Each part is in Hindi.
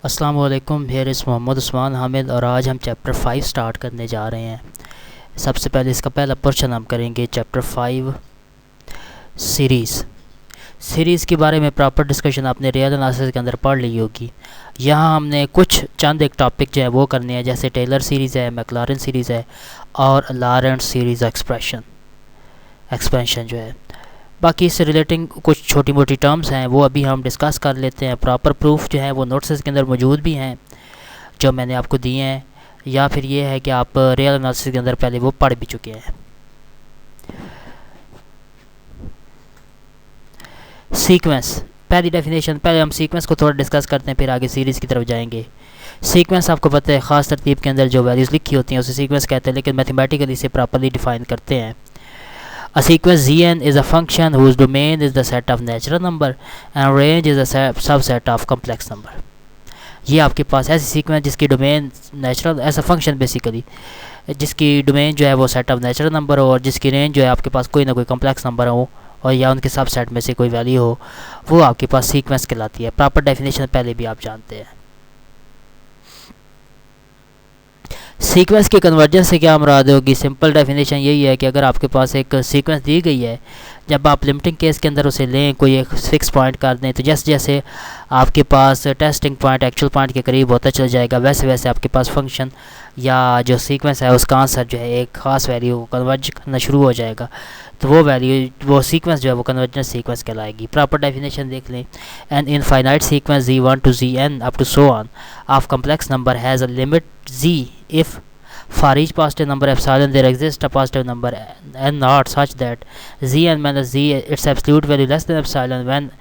अस्सलाम वालेकुम, हियर इज़ मोहम्मद उस्मान हामिद और आज हम चैप्टर 5 स्टार्ट करने जा रहे हैं। सबसे पहले इसका पहला पोर्शन हम करेंगे चैप्टर 5 सीरीज़ के बारे में प्रॉपर डिस्कशन आपने रियल एनालिसिस के अंदर पढ़ ली होगी। यहाँ हमने कुछ चंद एक टॉपिक जो है वो करने हैं, जैसे टेलर सीरीज़ है, मैक्लॉरिन सीरीज़ है और लॉरेंट सीरीज़ एक्सपेंशन जो है। बाकी इससे रिलेटिंग कुछ छोटी मोटी टर्म्स हैं वो अभी हम डिस्कस कर लेते हैं। प्रॉपर प्रूफ जो है वो नोट्स के अंदर मौजूद भी हैं जो मैंने आपको दिए हैं, या फिर ये है कि आप रियल एनालिसिस के अंदर पहले वो पढ़ भी चुके हैं। सीक्वेंस, पहली डेफिनेशन, पहले हम सीक्वेंस को थोड़ा डिस्कस करते हैं फिर आगे सीरीज़ की तरफ जाएंगे। सीक्वेंस आपको पता है ख़ास तरतीब के अंदर जो वैल्यूज़ लिखी होती हैं उसे सीक्वेंस कहते हैं, लेकिन मैथमेटिकली इसे प्रॉपरली डिफाइन करते हैं। A sequence Gn is a function whose domain is the set of natural number and range is a subset of complex number। ये आपके पास ऐसी सीक्वेंस जिसकी डोमेन नेचुरल, ऐसा फंक्शन बेसिकली जिसकी डोमेन जो है वो सेट ऑफ नेचुरल नंबर हो और जिसकी रेंज जो है आपके पास कोई ना कोई कम्प्लेक्स नंबर हो और या उनके सबसेट में से कोई वैल्यू हो, वो आपके पास सीक्वेंस कहलाती है। प्रॉपर डेफिनेशन पहले भी आप जानते हैं। सीक्वेंस की कन्वर्जेंस से क्या मुराद होगी? सिंपल डेफिनेशन यही है कि अगर आपके पास एक सीक्वेंस दी गई है, जब आप लिमिटिंग केस के अंदर उसे लें, कोई एक फिक्स पॉइंट कर दें, तो जैसे जैसे आपके पास टेस्टिंग पॉइंट एक्चुअल पॉइंट के करीब होता चल जाएगा, वैसे वैसे आपके पास फंक्शन या जो सीक्वेंस है उसका आंसर जो है एक ख़ास वैल्यू कन्वर्ज करना शुरू हो जाएगा। तो वो वैल्यू, वो सीक्वेंस जो है वो कन्वर्जेंस सीक्वेंस कहलाएगी। प्रॉपर डेफिनेशन देख लें, an infinite sequence z1 to zn up to so on of complex number has a limit z if for each positive number epsilon there exists a positive number n naught such that zn minus z its absolute value less than epsilon when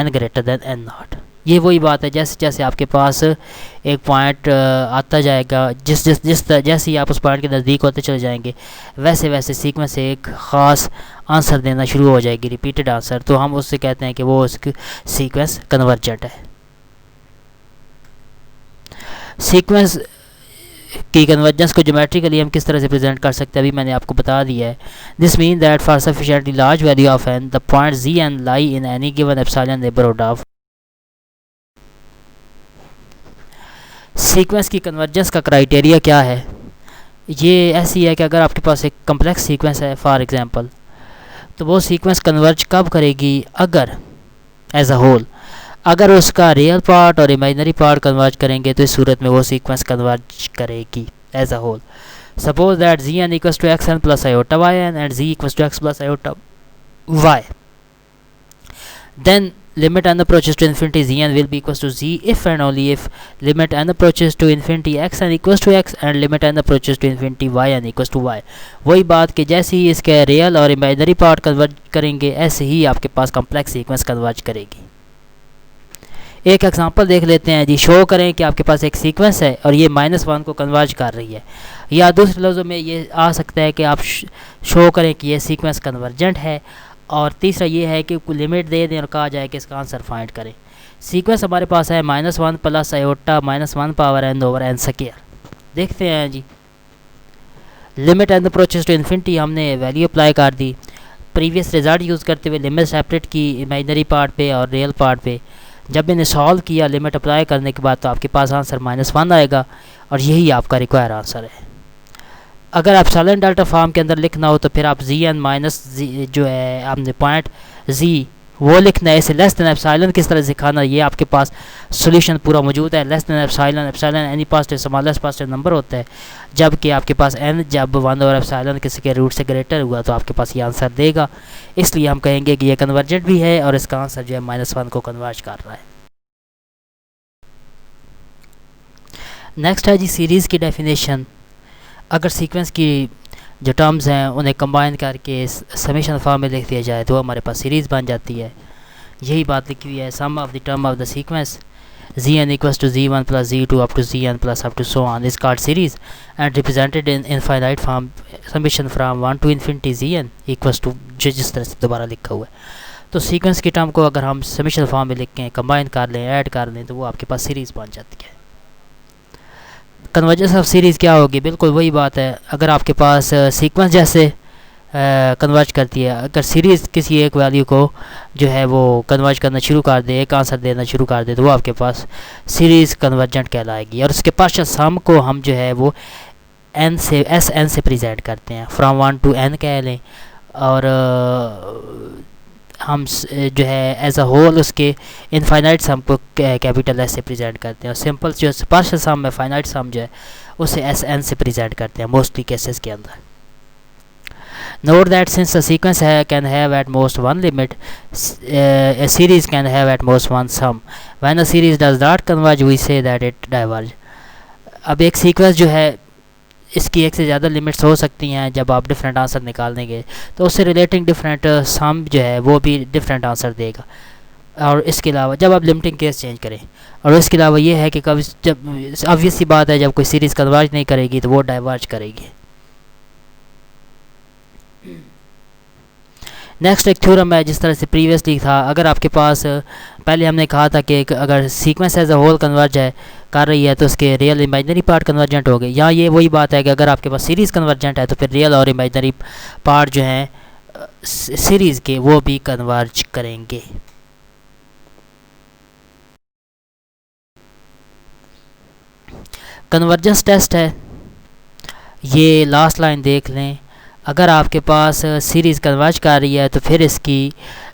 n greater than n naught। ये वही बात है, जैसे जैसे आपके पास एक पॉइंट आता जाएगा, जैसे ही आप उस पॉइंट के नज़दीक होते चले जाएंगे, वैसे वैसे सीक्वेंस से एक ख़ास आंसर देना शुरू हो जाएगी, रिपीटेड आंसर। तो हम उससे कहते हैं कि वो उसकी सीक्वेंस कन्वर्जेंट है। सीक्वेंस की कन्वर्जेंस को ज्योमेट्रिकली हम किस तरह से प्रेजेंट कर सकते हैं अभी मैंने आपको बता दिया है। This mean that for sufficiently large value of n the point z n lie in any given epsilon neighbourhood of. Sequence की कन्वर्जेंस का क्राइटेरिया क्या है? ये ऐसी है कि अगर आपके पास एक कम्प्लेक्स सीक्वेंस है फॉर एग्जांपल, तो वो सीक्वेंस कन्वर्ज कब करेगी? अगर एज अ होल, अगर उसका रियल पार्ट और इमेजिनरी पार्ट कन्वर्ज करेंगे तो इस सूरत में वो सीक्वेंस कन्वर्ज करेगी as a whole. Suppose that z n equals to x n plus iota y n and z equals to x plus iota y, then limit n approaches to infinity zn will be equals to z if and only if limit n approaches to infinity xn equals to x and limit n approaches to infinity yn equals to y। वही बात कि जैसे ही इसके रियल और इमेजिनरी पार्ट कन्वर्ज करेंगे, ऐसे ही आपके पास कम्प्लेक्स सीक्वेंस कन्वर्ज करेगी। एक एग्जांपल देख लेते हैं जी। शो करें कि आपके पास एक सीक्वेंस है और ये -1 को कन्वर्ज कर रही है, या दूसरे लफ्ज़ों में ये आ सकता है कि आप शो करें कि ये सीक्वेंस कन्वर्जेंट है, और तीसरा ये है कि लिमिट दे दें और कहा जाए कि इसका आंसर फाइंड करें। सीक्वेंस हमारे पास है -1 plus iota -1 power n over n square. देखते हैं जी, limit n approaches to infinity हमने वैल्यू अप्लाई कर दी, प्रीवियस रिजल्ट यूज़ करते हुए लिमिट सेपरेट की इमेजिनरी पार्ट पे और रियल पार्ट पे। जब मैंने सॉल्व किया लिमिट अप्लाई करने के बाद, तो आपके पास आंसर -1 आएगा और यही आपका रिक्वायर आंसर है। अगर आप एप्सिलॉन डेल्टा फॉर्म के अंदर लिखना हो तो फिर आप जी एन माइनस जी जो है आपने पॉइंट जी वो लिखना है। इसे लेस देन एप्सिलॉन किस तरह सिखाना, ये आपके पास सॉल्यूशन पूरा मौजूद है। Less than epsilon any positive smallest positive number होता है, जबकि आपके पास n जब 1 ओवर एप्सिलॉन किसी के रूट से ग्रेटर हुआ तो आपके पास ये आंसर देगा। इसलिए हम कहेंगे कि ये कन्वर्जेंट भी है और इसका आंसर जो है -1 को कन्वर्ज कर रहा है। नेक्स्ट है जी सीरीज़ की डेफिनेशन। अगर सीक्वेंस की जो टर्म्स हैं उन्हें कंबाइन करके समेशन फॉर्म में लिख दिया जाए तो हमारे पास सीरीज़ बन जाती है। यही बात लिखी हुई है, सम of the term of the sequence ji n equals to G1 plus G2 up to G N plus up to so on is called series and represented in infinite form summation from 1 to infinity ji n equals to, जिस तरह से दोबारा लिखा हुआ है। तो सीक्वेंस की टर्म को अगर हम समेशन फॉर्म में लिख के कंबाइन कर लें, ऐड कर लें, तो वो आपके पास सीरीज़ बन जाती है। कन्वर्जेंस ऑफ सीरीज़ क्या होगी? बिल्कुल वही बात है। अगर आपके पास सीक्वेंस जैसे कन्वर्ज करती है। अगर सीरीज़ किसी एक वैल्यू को जो है वो कन्वर्ज करना शुरू कर दे, एक आंसर देना शुरू कर दे, तो वो आपके पास सीरीज़ कन्वर्जेंट कहलाएगी। और उसके पार्शियल सम को हम जो है वो एन से एन से प्रेजेंट करते हैं, फ्रॉम 1 to n कह लें। और हम जो है एज अ होल उसके इनफाइनाइट सम को कैपिटल एस से प्रेजेंट करते हैं। और सिंपल जो पार्शियल सम है, फाइनाइट सम जो है, उसे एस एन से प्रेजेंट करते हैं मोस्टली केसेस के अंदर। Note that since a sequence can have at most one limit, a series can have at most one sum. When a series does not converge, we say that it diverge. अब एक सीक्वेंस जो है इसकी एक से ज़्यादा लिमिट्स हो सकती हैं। जब आप डिफरेंट आंसर निकालने के तो उससे रिलेटिंग डिफरेंट सम जो है वो भी डिफरेंट आंसर देगा। और इसके अलावा जब आप लिमिटिंग केस चेंज करें, और इसके अलावा ये है कि कभी जब ऑब्वियस सी बात है, जब कोई सीरीज़ कन्वर्ज नहीं करेगी तो वो डाइवर्ज करेगी। नेक्स्ट एक थ्योरम है, जिस तरह से प्रीवियसली था। अगर आपके पास पहले हमने कहा था कि अगर sequence as a whole converge है कर रही है तो उसके रियल इमेजिनरी पार्ट कन्वर्जेंट हो गए। यहाँ ये वही बात है कि अगर आपके पास सीरीज़ कन्वर्जेंट है तो फिर रियल और इमेजिनरी पार्ट जो हैं सीरीज़ के वो भी कन्वर्ज करेंगे। कन्वर्जेंस टेस्ट है, ये लास्ट लाइन देख लें। अगर आपके पास सीरीज़ कन्वर्ज कर रही है तो फिर इसकी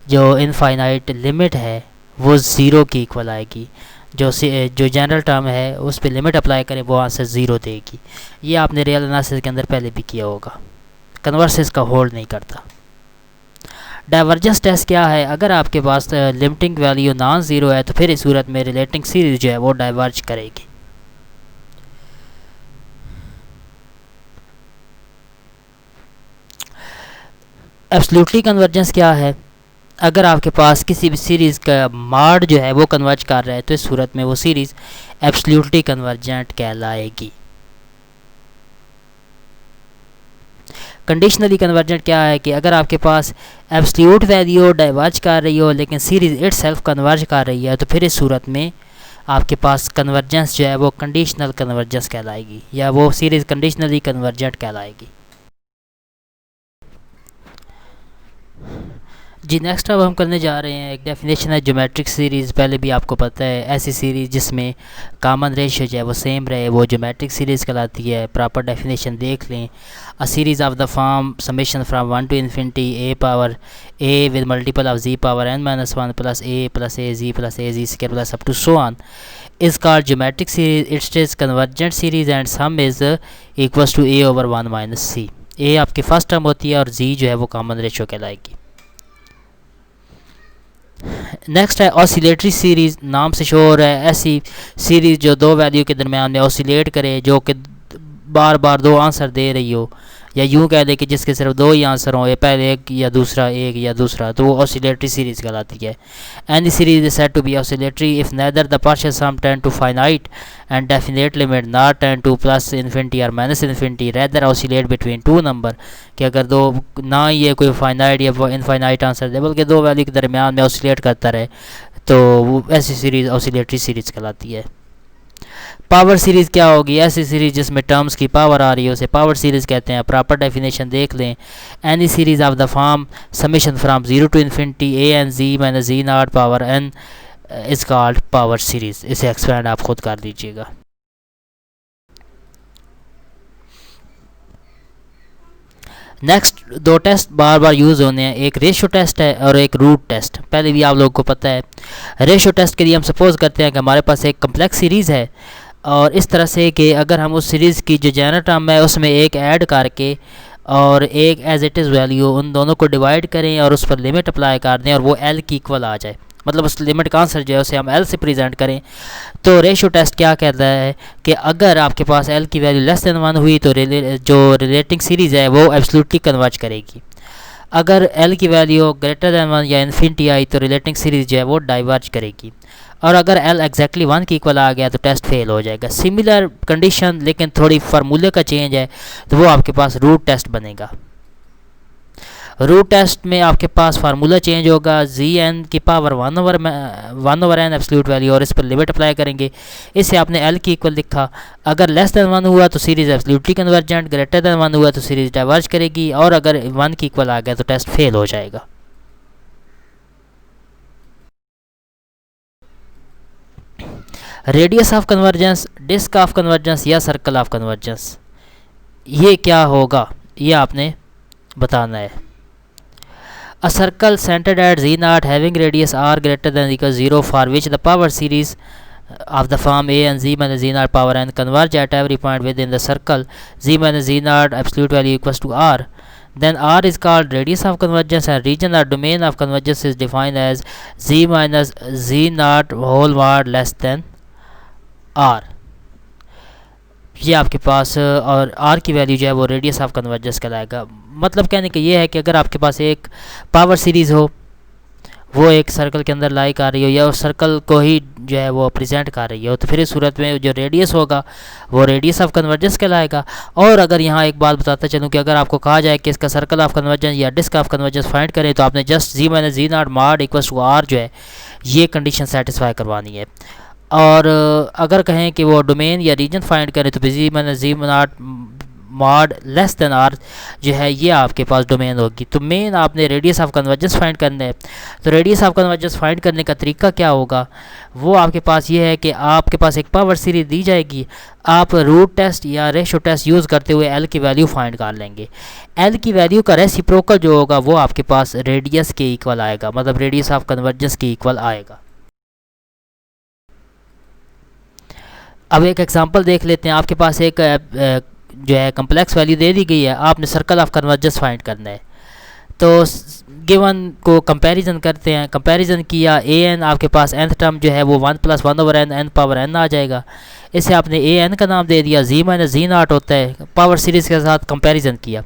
जो इनफाइनाइट लिमिट है वो ज़ीरो की इक्वल आएगी। जो जनरल टर्म है उस पर लिमिट अप्लाई करें वो आंसर ज़ीरो देगी। ये आपने रियल एनालिसिस के अंदर पहले भी किया होगा। कन्वर्जेंस का होल्ड नहीं करता। डाइवर्जेंस टेस्ट क्या है? अगर आपके पास लिमिटिंग वैल्यू नॉन ज़ीरो है तो फिर इस सूरत में रिलेटिंग सीरीज़ जो है वो डाइवर्ज करेगी। एब्सोल्युटली कन्वर्जेंस क्या है? अगर आपके पास किसी भी सीरीज़ का माड जो है वो कन्वर्ज कर रहा है तो इस सूरत में वो सीरीज़ एब्सोल्युटली कन्वर्जेंट कहलाएगी। कंडीशनली कन्वर्जेंट क्या है कि अगर आपके पास एब्सोल्यूट वैल्यू डाइवर्ज कर रही हो लेकिन सीरीज़ इटसेल्फ कन्वर्ज कर रही है तो फिर इस सूरत में आपके पास कन्वर्जेंस जो है वो कंडीशनल कन्वर्जेंस कहलाएगी, या वो सीरीज़ कंडीशनली कन्वर्जेंट कहलाएगी। जी नेक्स्ट अब हम करने जा रहे हैं एक डेफिनेशन है ज्योमेट्रिक सीरीज़। पहले भी आपको पता है ऐसी सीरीज़ जिसमें कॉमन रेशियो जो है वो सेम रहे वो ज्योमेट्रिक सीरीज़ कहलाती है। प्रॉपर डेफिनेशन देख लें। अ series of the form summation from 1 to infinity a power a with multiple of z power n minus 1 plus a z plus a z square plus up to so on is called geometric series. It is convergent series and sum is equals to a over 1 minus c. a आपकी फर्स्ट टर्म होती है और z जो है वो कॉमन रेशियो कहलाएगी। नेक्स्ट है ऑसिलेटरी सीरीज़। नाम से शो हो रहा है ऐसी सीरीज़ जो दो वैल्यू के दरमियान में ऑसिलेट करे, जो कि बार बार दो आंसर दे रही हो, या यूँ कह दे कि जिसके सिर्फ दो ही आंसर हों, पहले एक या दूसरा एक या दूसरा, तो वो ऑसिलेटरी सीरीज़ कहलाती है। Any series is said to be oscillatory if neither the partial sum tend to finite and definite limit not tend to plus infinity और minus infinity rather oscillate between two number. कि अगर दो ना ये कोई फाइनाइट या इनफाइनाइट आंसर दे बल्कि दो वैल्यू के दरमियान में ऑसिलेट करता रहे तो वो ऐसी सीरीज़ ऑसिलेटरी सीरीज़ कहलाती है। पावर सीरीज़ क्या होगी? ऐसी सीरीज़ जिसमें टर्म्स की पावर आ रही है उसे पावर सीरीज़ कहते हैं। प्रॉपर डेफिनेशन देख लें। Any series of the form summation from 0 to infinity a and z minus z not power n is called power series. इसे एक्सपेंड आप खुद कर लीजिएगा। नेक्स्ट दो टेस्ट बार बार यूज़ होने हैं, एक रेशियो टेस्ट है और एक रूट टेस्ट। पहले भी आप लोगों को पता है। रेशियो टेस्ट के लिए हम सपोज करते हैं कि हमारे पास एक कम्प्लेक्स सीरीज़ है और इस तरह से कि अगर हम उस सीरीज़ की जो जनरल टर्म है उसमें एक ऐड करके और एक एज इट इज़ वैल्यू उन दोनों को डिवाइड करें और उस पर लिमिट अप्लाई कर दें और वो एल की इक्वल आ जाए, मतलब उस लिमिट का आंसर जो है उसे हम एल से प्रेजेंट करें। तो रेशियो टेस्ट क्या कहता है कि अगर आपके पास एल की वैल्यू लेस देन 1 हुई तो जो रिलेटिंग सीरीज़ है वो एब्सोल्युटली कन्वर्ज करेगी। अगर एल की वैल्यू ग्रेटर देन 1 या इन्फिनिटी आई तो रिलेटिंग सीरीज़ जो है वो डाइवर्ज करेगी। और अगर एल एग्जैक्टली 1 की इक्वल आ गया तो टेस्ट फेल हो जाएगा। सिमिलर कंडीशन लेकिन थोड़ी फार्मूले का चेंज है तो वो आपके पास रूट टेस्ट बनेगा। रूट टेस्ट में आपके पास फार्मूला चेंज होगा, जी एन की पावर 1/n एब्सोल्यूट वैल्यू, और इस पर लिमिट अप्लाई करेंगे। इससे आपने एल की इक्वल लिखा। अगर लेस देन 1 हुआ तो series absolutely convergent, greater than 1 हुआ तो सीरीज़ डाइवर्ज करेगी, और अगर 1 की इक्वल आ गया तो टेस्ट फेल हो जाएगा। Radius of convergence, disc of convergence या सर्कल ऑफ कन्वर्जेंस, ये क्या होगा ये आपने बताना है। A circle centered at z naught having radius r greater than or equal to 0 for which the power series of the form a and z minus z naught power n converge at every point within the circle z minus z naught absolute value equals to r, then r is called radius of convergence and region or domain of convergence is defined as z minus z naught whole mod less than r। ये आपके पास और r की वैल्यू जो है वो रेडियस ऑफ कन्वर्जेंस कहलाएगा। मतलब कहने का ये है कि अगर आपके पास एक पावर सीरीज़ हो, वो एक सर्कल के अंदर लाई कर रही हो या उस सर्कल को ही जो है वो प्रेजेंट कर रही हो, तो फिर इस सूरत में जो रेडियस होगा वो रेडियस ऑफ कन्वर्जेंस कहलाएगा। और अगर यहाँ एक बात बताता चलूँ कि अगर आपको कहा जाए कि इसका सर्कल ऑफ कन्वर्जेंस या डिस्क ऑफ कन्वर्जेंस फाइंड करें, तो आपने just z minus z not mod equals to r जो है ये कंडीशन सेटिस्फाई करवानी है। और अगर कहें कि वो डोमेन या रीजन फाइंड करें तो z minus z not mod less than R जो है ये आपके पास डोमेन होगी। तो मेन आपने रेडियस ऑफ कन्वर्जेंस फाइंड करना है। तो रेडियस ऑफ कन्वर्जेंस फाइंड करने का तरीका क्या होगा, वो आपके पास ये है कि आपके पास एक पावर सीरीज दी जाएगी, आप रूट टेस्ट या रेशो टेस्ट यूज़ करते हुए एल की वैल्यू फाइंड कर लेंगे। एल की वैल्यू का रेसिप्रोकल जो होगा वो आपके पास रेडियस के इक्वल आएगा, मतलब रेडियस ऑफ कन्वर्जेंस के इक्वल आएगा। अब एक एग्जांपल देख लेते हैं। आपके पास एक जो है कम्प्लेक्स वैल्यू दे दी गई है, आपने सर्कल ऑफ कन्वर्जेंस फाइंड करना है। तो गिवन को कंपैरिजन करते हैं, कंपैरिजन किया, ए एन आपके पास nth टर्म जो है वो 1 + 1/n n पावर n आ जाएगा। इसे आपने ए एन का नाम दे दिया, जी माइनस जी नॉट होता है। पावर सीरीज़ के साथ कंपैरिजन किया,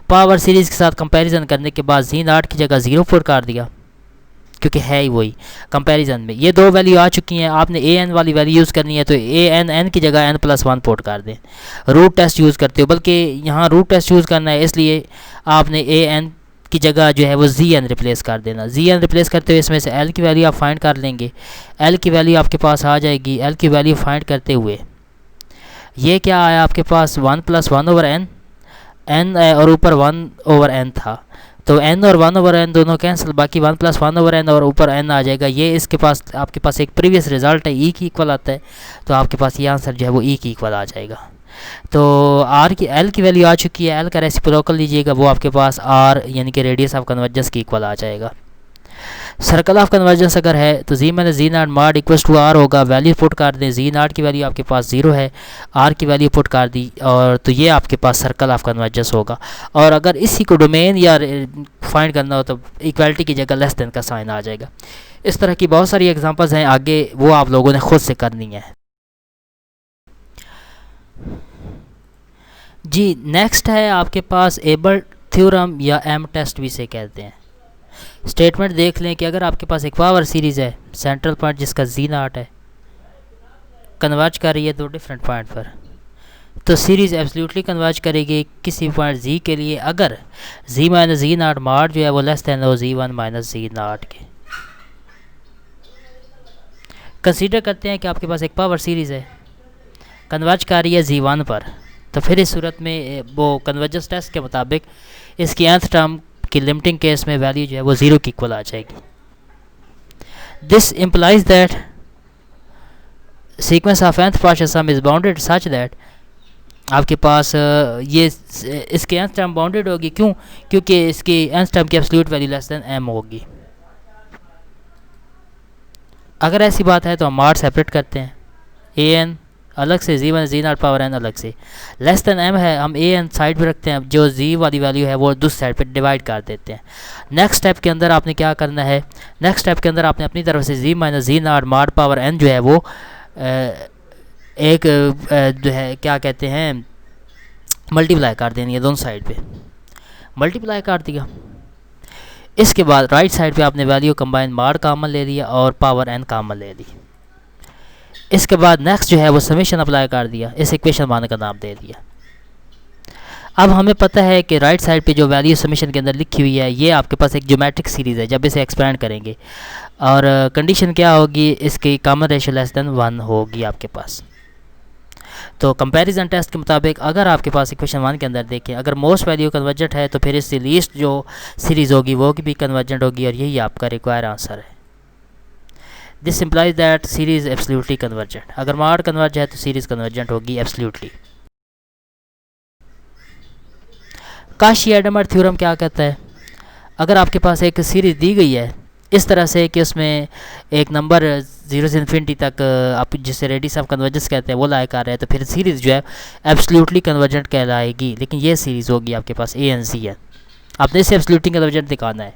पावर सीरीज़ के साथ कंपैरिजन करने के बाद जी नॉट की जगह 0 पुट कर दिया क्योंकि है ही वही कंपैरिजन में। ये दो वैल्यू आ चुकी हैं, आपने ए एन वाली वैल्यू यूज़ करनी है तो ए एन एन की जगह n+1 पुट कर दें। रूट टेस्ट यूज़ करते हो, बल्कि यहाँ रूट टेस्ट यूज़ करना है, इसलिए आपने ए एन की जगह जो है वो जी एन रिप्लेस कर देना। जी एन रिप्लेस करते हुए इसमें से एल की वैल्यू आप फाइंड कर लेंगे। एल की वैल्यू आपके पास आ जाएगी। एल की वैल्यू फाइंड करते हुए ये क्या आया आपके पास 1 + 1/n, n और ऊपर 1/n था, तो n और 1/n दोनों कैंसिल, बाकी 1 + 1/n और ऊपर n आ जाएगा। ये इसके पास आपके पास एक प्रीवियस रिजल्ट है, e की इक्वल आता है, तो आपके पास ये आंसर जो है वो e की इक्वल आ जाएगा। तो r की l की वैल्यू आ चुकी है, l का रेसिप्रोकल लीजिएगा, वो आपके पास r यानी कि रेडियस ऑफ कन्वर्जेंस की इक्वल आ जाएगा। सर्कल ऑफ कन्वर्जेंस अगर है तो z minus z not mod equals to R होगा। वैल्यू पुट कर दें, जी नॉट की वैल्यू आपके पास 0 है, आर की वैल्यू पुट कर दी, और तो ये आपके पास सर्कल ऑफ कन्वर्जेंस होगा। और अगर इसी को डोमेन या फाइंड करना हो तो इक्वालिटी की जगह लेस देन का साइन आ जाएगा। इस तरह की बहुत सारी एग्जांपल्स हैं, आगे वो आप लोगों ने खुद से करनी है। जी नेक्स्ट है आपके पास एबल थ्योरम या एम टेस्ट भी से कहते हैं। स्टेटमेंट देख लें कि अगर आपके पास एक पावर सीरीज़ है, सेंट्रल पॉइंट जिसका जी नॉट है, कन्वर्ज कर रही है दो डिफरेंट पॉइंट पर, तो सीरीज़ एब्सोल्युटली कन्वर्ज करेगी किसी पॉइंट जी के लिए अगर जी माइनस जी नॉट मॉड जो है वो लेस देन हो जी1 माइनस जी नॉट के। कंसीडर करते हैं कि आपके पास एक पावर सीरीज़ है, कन्वर्ज कर रही है जी1 पर, तो फिर इस सूरत में वो कन्वर्जेंस टेस्ट के मुताबिक इसकी nth टर्म की लिमिटिंग केस में वैल्यू जो है वो 0 की इक्वल आ जाएगी। This implies that sequence of nth partial some is bounded such that आपके पास ये इसके nth टर्म बाउंडेड होगी। क्यों? क्योंकि इसकी nth टर्म की absolute value less than m होगी। अगर ऐसी बात है तो हम मॉड सेपरेट करते हैं, ए एन अलग से, जी1 जी नॉट पावर n अलग से, लेस देन m है, हम ए एन साइड पे रखते हैं, जो जी वाली वैल्यू है वो दूसरी साइड पे डिवाइड कर देते हैं। नेक्स्ट स्टेप के अंदर आपने क्या करना है, नेक्स्ट स्टेप के अंदर आपने अपनी तरफ से z minus z not mod power n जो है वो एक जो है क्या कहते हैं मल्टीप्लाई कर देनी है, दोनों साइड पे मल्टीप्लाई कर दिया। इसके बाद राइट साइड पे आपने वैल्यू कंबाइन मॉड कॉमन ले लिया और पावर n कॉमन ले ली। इसके बाद नेक्स्ट जो है वो समेशन अप्लाई कर दिया, इस इक्वेशन वन का नाम दे दिया। अब हमें पता है कि राइट साइड पे जो वैल्यू समीशन के अंदर लिखी हुई है ये आपके पास एक ज्योमेट्रिक सीरीज़ है। जब इसे एक्सपेंड करेंगे और कंडीशन क्या होगी, इसकी कॉमन रेशियो लेस देन 1 होगी आपके पास। तो कंपैरिजन टेस्ट के मुताबिक अगर आपके पास इक्वेशन 1 के अंदर देखें, अगर मोस्ट वैल्यू कन्वर्जेंट है तो फिर इससे लीस्ट जो सीरीज़ होगी वो भी कन्वर्जेंट होगी, और यही आपका रिक्वायर आंसर है। This implies that series absolutely convergent. अगर मॉड कन्वर्ज है तो सीरीज़ कन्वर्जेंट होगी एब्सोल्युटली। काशी-एडमर थ्योरम क्या कहता है, अगर आपके पास एक सीरीज़ दी गई है इस तरह से कि उसमें एक नंबर 0 से इन्फिनिटी तक आप जिसे रेडियस ऑफ कन्वर्जेंस कहते हैं वो लाया कर रहे हैं, तो फिर सीरीज़ जो है एब्सोल्युटली कन्वर्जेंट कहलाएगी। लेकिन ये सीरीज़ होगी आपके पास ए एन सी है, आपने इसे एब्सोल्युटली कन्वर्जेंट दिखाना है।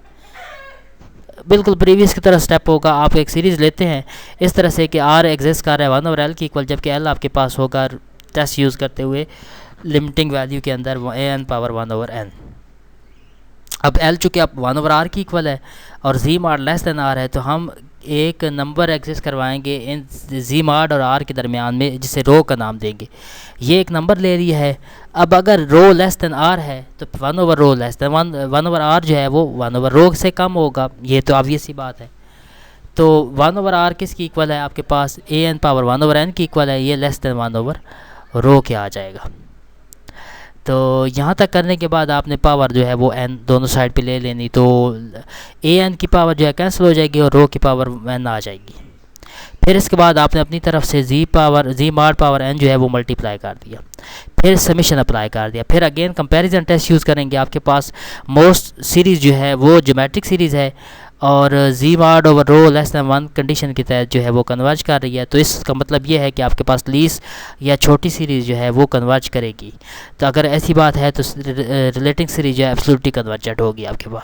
बिल्कुल प्रीवियस की तरह स्टेप होगा, आप एक सीरीज़ लेते हैं इस तरह से कि आर एग्जिस्ट कर रहा है 1/l की इक्वल, जबकि एल आपके पास होगा टेस्ट यूज़ करते हुए लिमिटिंग वैल्यू के अंदर an पावर 1/n। अब l चूँकि आप 1/r की इक्वल है और z mod less than r है, तो हम एक नंबर एग्जिस्ट करवाएंगे इन z mod और r के दरमियान में, जिसे रो का नाम देंगे। ये एक नंबर ले रही है। अब अगर रो लेस देन r है तो 1/रो लेस देन 1/r जो है वो 1/रो से कम होगा, ये तो ऑब्वियस सी बात है। तो 1/r किसकी इक्वल है आपके पास, an पावर 1/n की इक्वल है, ये लेस देन 1/रो के आ जाएगा। तो यहाँ तक करने के बाद आपने पावर जो है वो n दोनों साइड पे ले लेनी, तो an की पावर जो है कैंसिल हो जाएगी और रो की पावर n आ जाएगी। फिर इसके बाद आपने अपनी तरफ से z mod पावर n जो है वो मल्टीप्लाई कर दिया, फिर समीशन अप्लाई कर दिया। फिर अगेन कंपैरिजन टेस्ट यूज़ करेंगे। आपके पास मोस्ट सीरीज़ जो है वो ज्योमेट्रिक सीरीज़ है और z mod ओवर रो लेस देन 1 कंडीशन के तहत जो है वो कन्वर्ज कर रही है, तो इसका मतलब ये है कि आपके पास लीस्ट या छोटी सीरीज़ जो है वो कन्वर्ज करेगी। तो अगर ऐसी बात है तो रिलेटिंग सीरीज़ जो है एब्सोल्युटली कन्वर्जेंट होगी आपके पास।